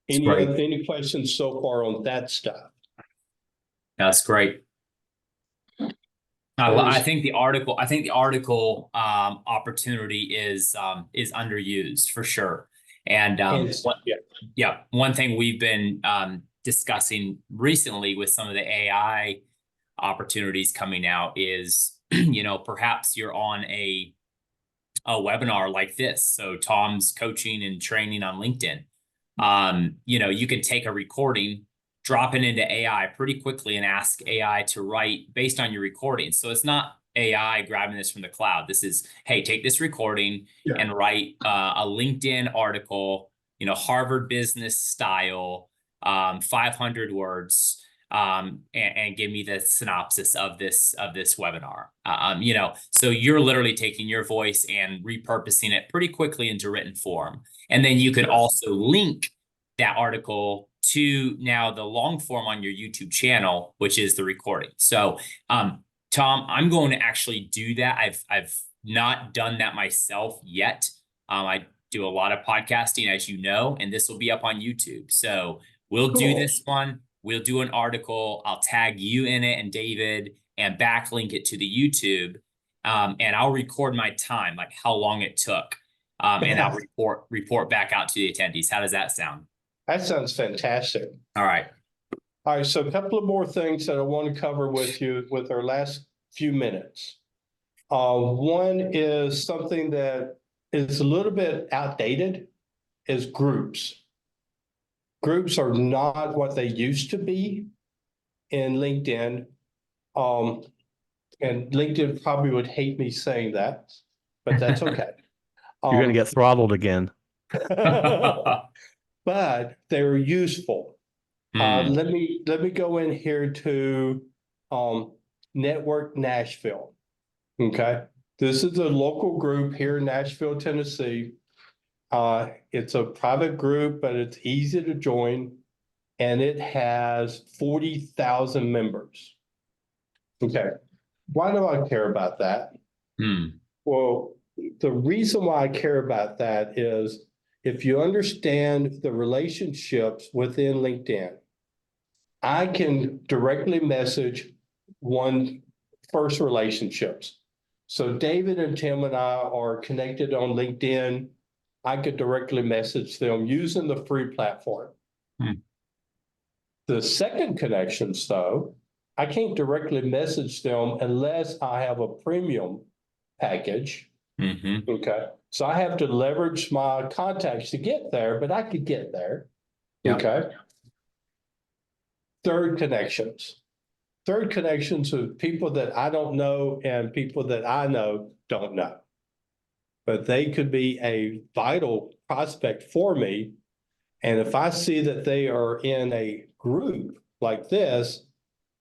Any questions so far on that stuff? That's great. I think the article opportunity is underused for sure. And one thing we've been discussing recently with some of the AI opportunities coming out is, perhaps you're on a webinar like this. So Thom's coaching and training on LinkedIn. You can take a recording, drop it into AI pretty quickly and ask AI to write based on your recording. So it's not AI grabbing this from the cloud. This is, hey, take this recording and write a LinkedIn article, Harvard business style, 500 words, and give me the synopsis of this webinar. So you're literally taking your voice and repurposing it pretty quickly into written form. And then you could also link that article to now the long form on your YouTube channel, which is the recording. So, Thom, I'm going to actually do that. I've not done that myself yet. I do a lot of podcasting, as you know, and this will be up on YouTube. So we'll do this one. We'll do an article. I'll tag you in it and David and backlink it to the YouTube. And I'll record my time, like how long it took. And I'll report back out to the attendees. How does that sound? That sounds fantastic. All right. All right. So a couple of more things that I want to cover with you with our last few minutes. One is something that is a little bit outdated, is groups. Groups are not what they used to be in LinkedIn. And LinkedIn probably would hate me saying that, but that's okay. You're going to get throttled again. But they're useful. Let me go in here to Network Nashville. Okay, this is a local group here in Nashville, Tennessee. It's a private group, but it's easy to join, and it has 40,000 members. Okay, why do I care about that? Well, the reason why I care about that is if you understand the relationships within LinkedIn, I can directly message first relationships. So David and Tim and I are connected on LinkedIn. I could directly message them using the free platform. The second connections, though, I can't directly message them unless I have a premium package. Okay. So I have to leverage my contacts to get there, but I could get there. Okay. Third connections. Third connections with people that I don't know and people that I know don't know. but they could be a vital prospect for me. And if I see that they are in a group like this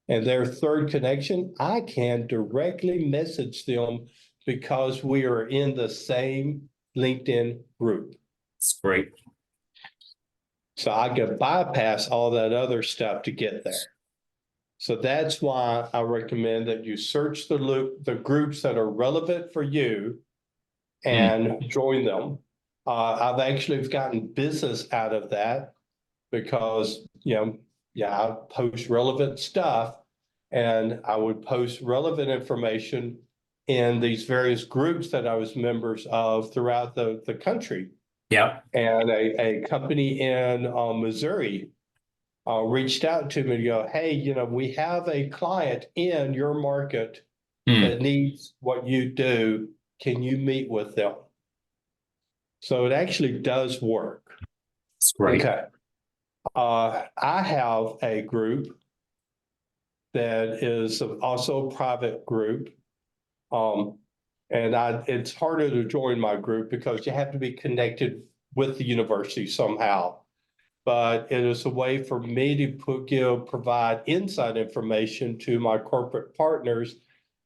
and their third connection, I can directly message them because we are in the same LinkedIn group. It's great. So I could bypass all that other stuff to get there. So that's why I recommend that you search the groups that are relevant for you and join them. I've actually gotten business out of that because, I post relevant stuff and I would post relevant information in these various groups that I was members of throughout the country. Yep. And a company in Missouri reached out to me to go, hey, we have a client in your market that needs what you do. Can you meet with them? So it actually does work. It's great. Okay. I have a group that is also a private group. And it's harder to join my group because you have to be connected with the university somehow. But it is a way for me to provide inside information to my corporate partners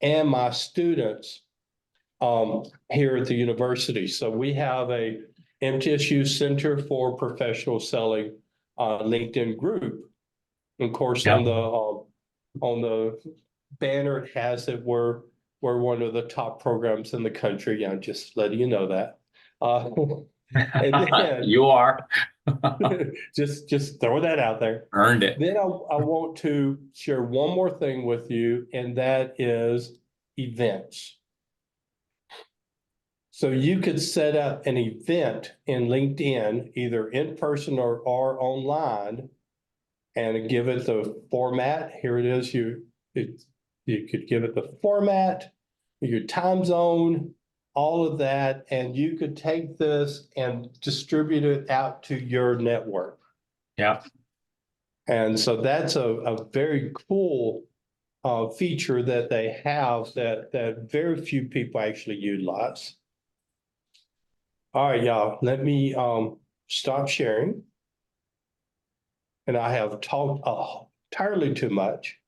and my students here at the university. So we have a MTSU Center for Professional Selling LinkedIn group. Of course, on the banner, it has that we're one of the top programs in the country. I'm just letting you know that. And then, You are. just throw that out there. Earned it. Then I want to share one more thing with you, and that is events. So you could set up an event in LinkedIn, either in person or online, and give it the format. Here it is. You could give it the format, your time zone, all of that, and you could take this and distribute it out to your network. Yeah. And so that's a very cool feature that they have that very few people actually utilize. All right, y'all, let me stop sharing. And I have talked entirely too much.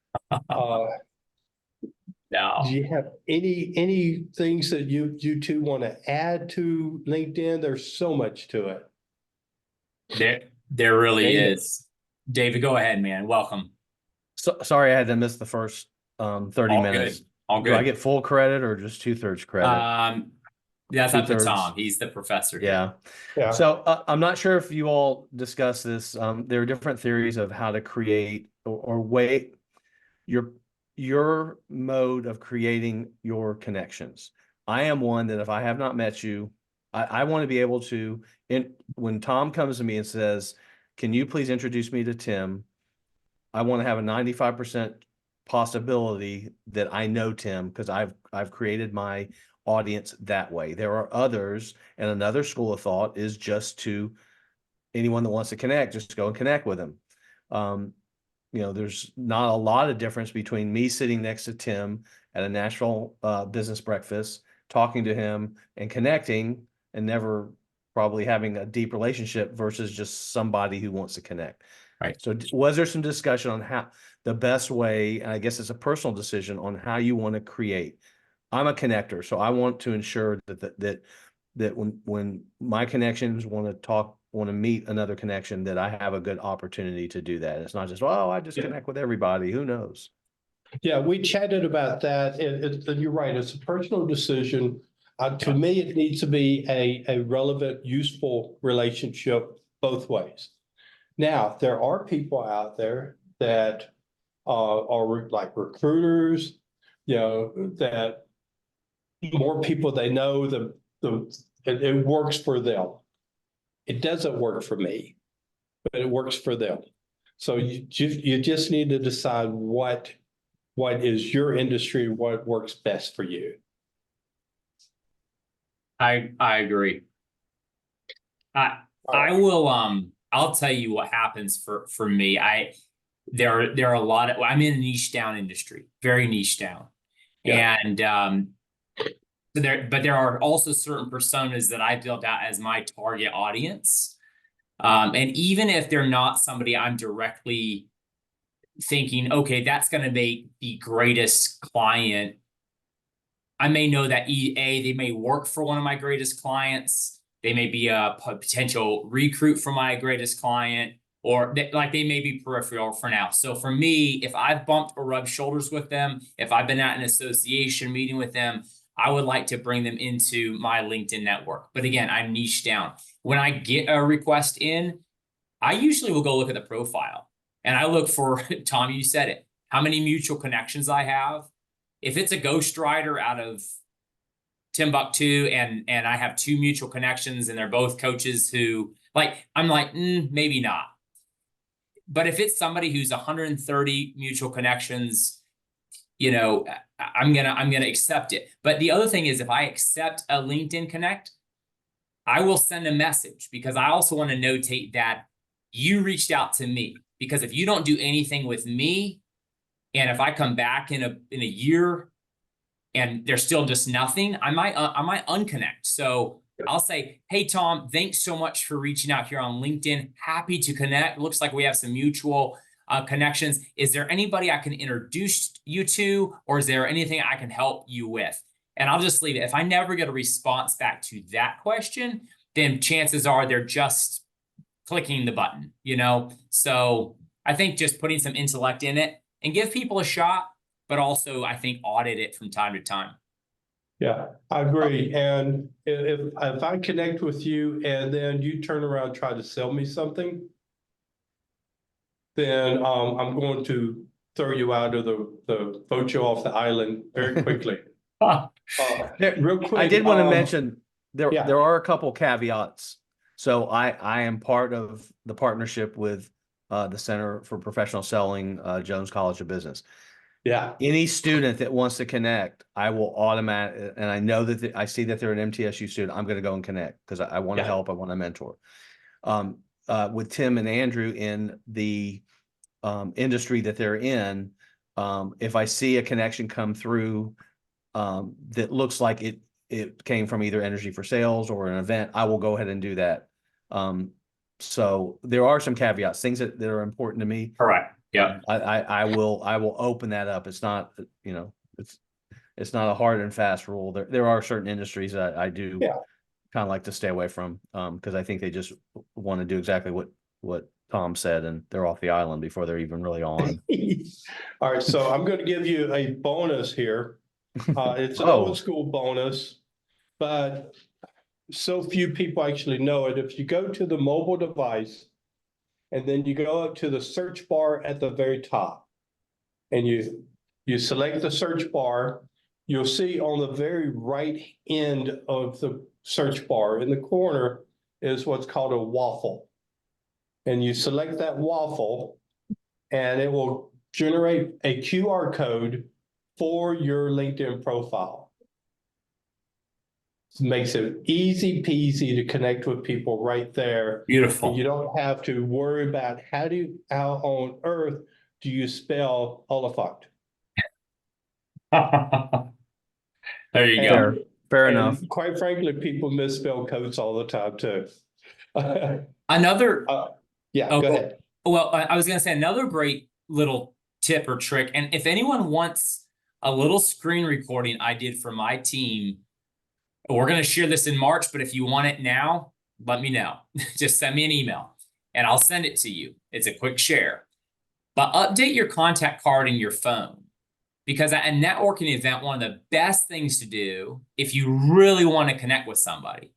No. Do you have any things that you two want to add to LinkedIn? There's so much to it. There really David. is. David, go ahead, man. Welcome. So, sorry, I had to miss the first 30 All minutes. good. All Do I good. get full credit or just 2/3 credit? That's up to 2/3. Tom. He's the professor here. Yeah. So I'm not sure if you all discuss this. There are different theories of how to create or wait your mode of creating your connections. I am one that if I have not met you, I want to be able to, when Tom comes to me and says, can you please introduce me to Tim? I want to have a 95% possibility that I know Tim because I've created my audience that way. There are others, and another school of thought is just to anyone that wants to connect, just go and connect with them. There's not a lot of difference between me sitting next to Tim at a national business breakfast, talking to him and connecting and never probably having a deep relationship versus just somebody who wants to connect. Right. So was there some discussion on how the best way, and I guess it's a personal decision on how you want to create? I'm a connector, so I want to ensure that when my connections want to meet another connection, that I have a good opportunity to do that. It's not just, I just connect with everybody. Who knows? Yeah, we chatted about that. And you're right. It's a personal decision. To me, it needs to be a relevant, useful relationship both ways. Now, there are people out there that are like recruiters, that more people they know, it works for them. It doesn't work for me, but it works for them. So you just need to decide what is your industry, what works best for you. I agree. I will I'll tell you what happens for me. There are a lot of, I'm in a niche down industry, very niche down. Yeah. And So but there are also certain personas that I built out as my target audience. And even if they're not somebody I'm directly thinking, okay, that's going to make the greatest client, I may know that they may work for one of my greatest clients. They may be a potential recruit for my greatest client, or they may be peripheral for now. So for me, if I've bumped or rubbed shoulders with them, if I've been at an association meeting with them, I would like to bring them into my LinkedIn network. But again, I'm niche down. When I get a request in, I usually will go look at the profile and I look for, Tom, you said it, how many mutual connections I have. If it's a ghostwriter out of Timbuktu and I have 2 mutual connections and they're both coaches who I'm like, maybe not. But if it's somebody who's 130 mutual connections, I'm gonna accept it. But the other thing is, if I accept a LinkedIn connect, I will send a message, because I also want to notate that you reached out to me. Because if you don't do anything with me, and if I come back in a year and there's still just nothing, I might unconnect. So I'll say, hey, Tom, thanks so much for reaching out here on LinkedIn. Happy to connect. Looks like we have some mutual connections. Is there anybody I can introduce you to, or is there anything I can help you with? And I'll just leave it. If I never get a response back to that question, then chances are they're just clicking the button, So I think just putting some intellect in it and give people a shot, but also I think audit it from time to time. Yeah, I agree. And if I connect with you and then you turn around and try to sell me something, then I'm going to throw you out of the vote you off the island very quickly. Real quick, I did want to mention there yeah. there are a couple caveats. So I am part of the partnership with the Center for Professional Selling, Jones College of Business. Yeah. Any student that wants to connect, I will automatically, and I know that I see that they're an MTSU student, I'm going to go and connect because I want to help, I want to mentor. With Tim and Andrew in the industry that they're in, if I see a connection come through that looks like it came from either Energy for Sales or an event, I will go ahead and do that. So there are some caveats, things that are important to me. Correct. Yeah. I will open that up. It's not, it's not a hard and fast rule. There are certain industries that I do kind of like to stay away from, because I think they just want to do exactly what Thom said, and they're off the island before they're even really on. All right, so I'm going to give you a bonus here. It's an old school bonus, but so few people actually know it. If you go to the mobile device and then you go up to the search bar at the very top and you select the search bar, you'll see on the very right end of the search bar in the corner is what's called a waffle. And you select that waffle and it will generate a QR code for your LinkedIn profile. It makes it easy peasy to connect with people right there. Beautiful. And you don't have to worry about how on earth do you spell Oliphant? There you go. Fair enough. Quite frankly, people misspell codes all the time too. Another. Yeah, go ahead. Well, I was going to say another great little tip or trick. And if anyone wants a little screen recording I did for my team, we're going to share this in March, but if you want it now, let me know. Just send me an email and I'll send it to you. It's a quick share. But update your contact card in your phone, because at a networking event, one of the best things to do if you really want to connect with somebody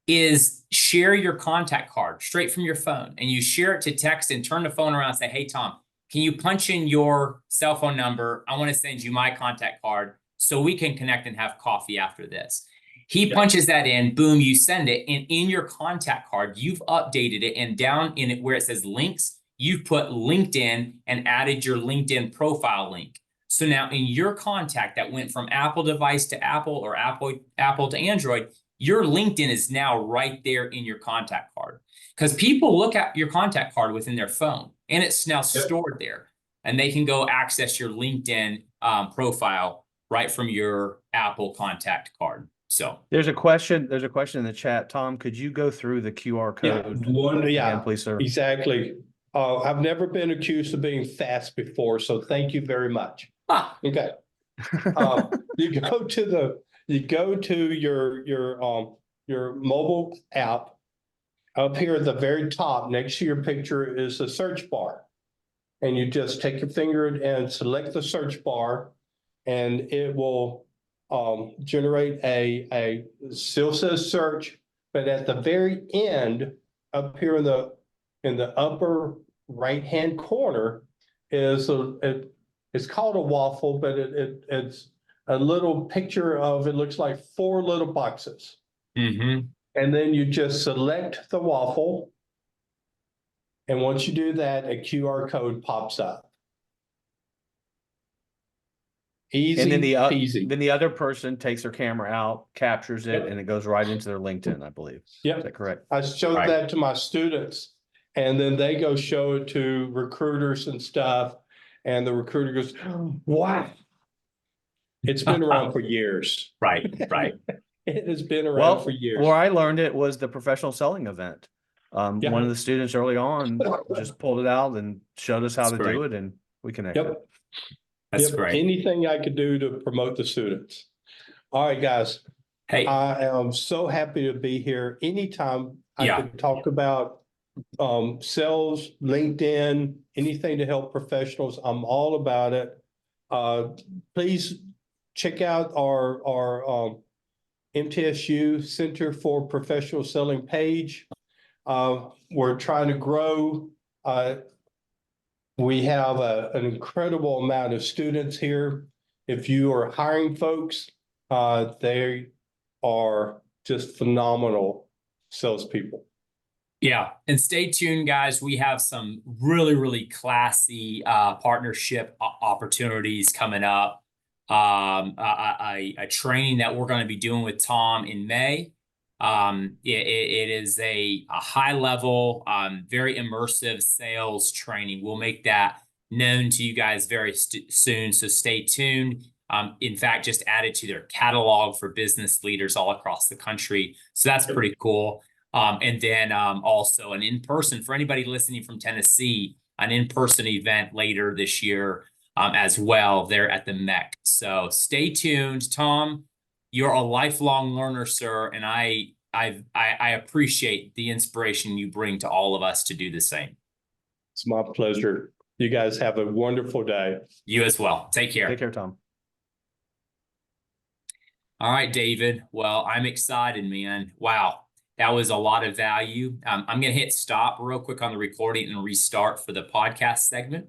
is share your contact card straight from your phone, and you share it to text and turn the phone around and say, hey, Tom, can you punch in your cell phone number? I want to send you my contact card so we can connect and have coffee after this. He punches that in, boom, you send it. And in your contact card, you've updated it. And down in it where it says links, you've put LinkedIn and added your LinkedIn profile link. So now in your contact that went from Apple device to Apple or Apple to Android, your LinkedIn is now right there in your contact card, because people look at your contact card within their phone and it's now stored there, and they can go access your LinkedIn profile right from your Apple contact card. So There's a question in the chat. Tom, could you go through the QR Yeah, code again, please, sir? exactly. I've never been accused of being fast before, so thank you very much. Okay. You go to your mobile app. Up here at the very top, next to your picture is the search bar. And you just take your finger and select the search bar, and it will generate still says search, but at the very end, up here in the upper right-hand corner is it's called a waffle, but it's a little picture of, it looks like 4 little boxes. And then you just select the waffle. And once you do that, a QR code pops up. Easy And then peasy. the other person takes their camera out, captures it, Yep. and it goes right into their LinkedIn, I believe. Yep. Is that correct? I showed that to my students, and then they go show it to recruiters and stuff. And the recruiter goes, wow. It's been around for years. right. It has been around for years. Where I learned it was the professional selling event. Yeah. One of the students early on just pulled it out and showed us how That's to great. do it, and we connected. Yep. That's great. Anything I could do to promote the students. All right, guys. Hey, I am so happy to be here. Anytime I can talk about sales, LinkedIn, anything to help professionals, I'm all about it. Please check out our MTSU Center for Professional Selling page. We're trying to grow. We have an incredible amount of students here. If you are hiring folks, they are just phenomenal salespeople. yeah. And stay tuned, guys. We have some really classy partnership opportunities coming up. A training that we're going to be doing with Thom in May. It is a high level, very immersive sales training. We'll make that known to you guys very soon. So stay tuned. In fact, just added to their catalog for business leaders all across the country. So that's pretty cool. And then also an in-person, for anybody listening from Tennessee, an in-person event later this year as well there at the MEC. So stay tuned. Thom, you're a lifelong learner, sir, and I appreciate the inspiration you bring to all of us to do the same. It's my pleasure. You guys have a wonderful day. You as well. Take care. Take care, Tom. All right, David. Well, I'm excited, man. Wow. That was a lot of value. I'm going to hit stop real quick on the recording and restart for the podcast segment.